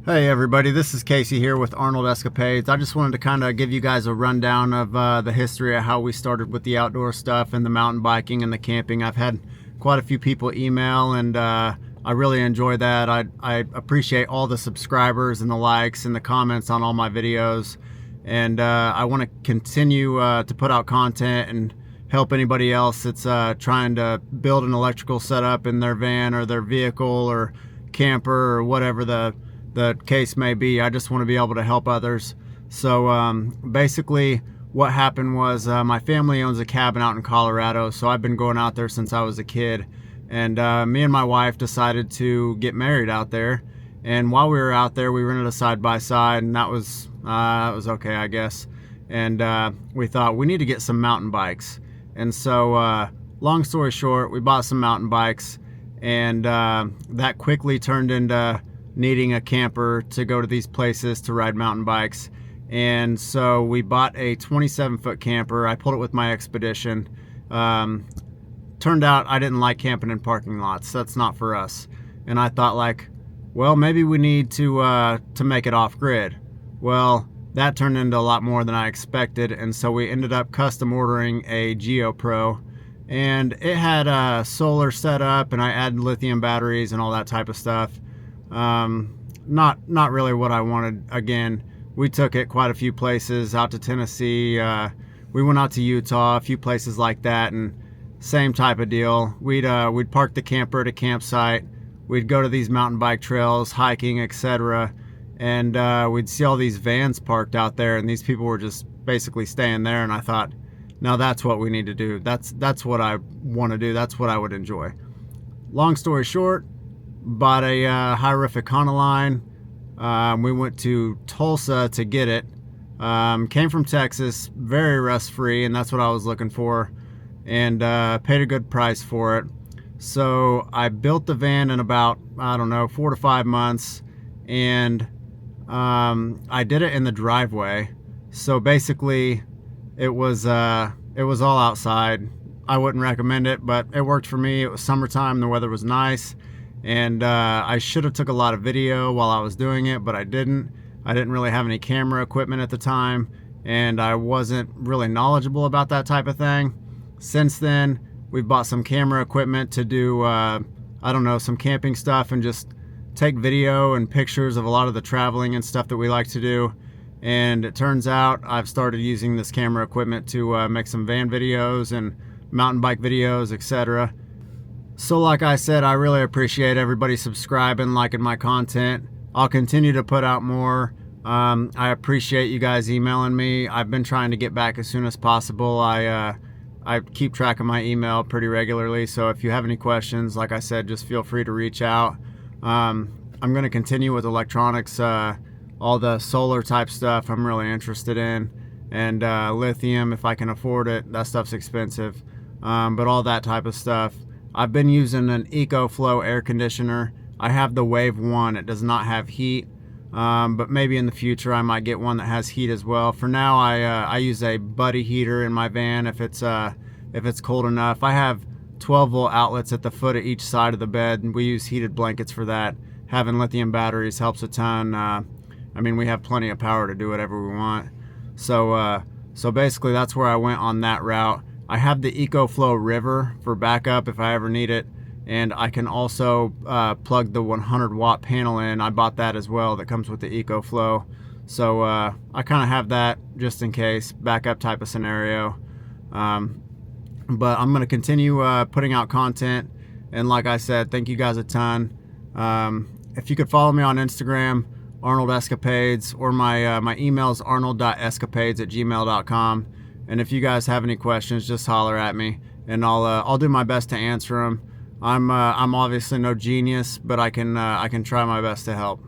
Hey everybody, this is Casey here with Arnold.Escapades. I just wanted to kind of give you guys a rundown of the history of how we started with the outdoor stuff and the mountain biking and the camping. I've had quite a few people email and I really enjoy that. I appreciate all the subscribers and the likes and the comments on all my videos. And I want to continue to put out content and help anybody else that's trying to build an electrical setup in their van or their vehicle or camper or whatever the case may be. I just want to be able to help others. So basically what happened was my family owns a cabin out in Colorado, so I've been going out there since I was a kid. And me and my wife decided to get married out there. And while we were out there, we rented a side-by-side, and that was okay, I guess. And we thought we need to get some mountain bikes. And so long story short, we bought some mountain bikes, and that quickly turned into needing a camper to go to these places to ride mountain bikes. And so we bought a 27-foot camper. I pulled it with my Expedition. Turned out I didn't like camping in parking lots. That's not for us. And I thought, like, well, maybe we need to make it off-grid. Well, that turned into a lot more than I expected, and so we ended up custom ordering a GeoPro, and it had a solar setup, and I added lithium batteries and all that type of stuff. Not really what I wanted. Again, we took it quite a few places, out to Tennessee, we went out to Utah, a few places like that, and same type of deal. We'd park the camper at a campsite, we'd go to these mountain bike trails, hiking, etc., and we'd see all these vans parked out there, and these people were just basically staying there, and I thought, now that's what we need to do. That's what I want to do. That's what I would enjoy. Long story short, bought a High-Riff Econoline. We went to Tulsa to get it. Came from Texas, very rust-free, and that's what I was looking for, and paid a good price for it. So I built the van in about, I don't know, 4 to 5 months, and I did it in the driveway. So basically it was all outside. I wouldn't recommend it, but it worked for me. It was summertime, the weather was nice, and I should have took a lot of video while I was doing it, but I didn't. I didn't really have any camera equipment at the time, and I wasn't really knowledgeable about that type of thing. Since then, we've bought some camera equipment to do, I don't know, some camping stuff and just take video and pictures of a lot of the traveling and stuff that we like to do. And it turns out I've started using this camera equipment to make some van videos and mountain bike videos, etc. So like I said, I really appreciate everybody subscribing, liking my content. I'll continue to put out more. I appreciate you guys emailing me. I've been trying to get back as soon as possible. I keep track of my email pretty regularly, so if you have any questions, like I said, just feel free to reach out. I'm going to continue with electronics, all the solar type stuff I'm really interested in, and lithium if I can afford it. That stuff's expensive, but all that type of stuff. I've been using an EcoFlow air conditioner. I have the Wave 1. It does not have heat, but maybe in the future I might get one that has heat as well. For now, I use a buddy heater in my van if it's cold enough. I have 12-volt outlets at the foot of each side of the bed, and we use heated blankets for that. Having lithium batteries helps a ton. I mean, we have plenty of power to do whatever we want. So basically that's where I went on that route. I have the EcoFlow River for backup if I ever need it, and I can also plug the 100-watt panel in. I bought that as well, that comes with the EcoFlow. So I kind of have that just in case, backup type of scenario. But I'm going to continue putting out content, and like I said, thank you guys a ton. If you could follow me on Instagram, Arnold.Escapades, or my email is Arnold.Escapades@gmail.com. And if you guys have any questions, just holler at me, and I'll do my best to answer them. I'm obviously no genius, but I can try my best to help.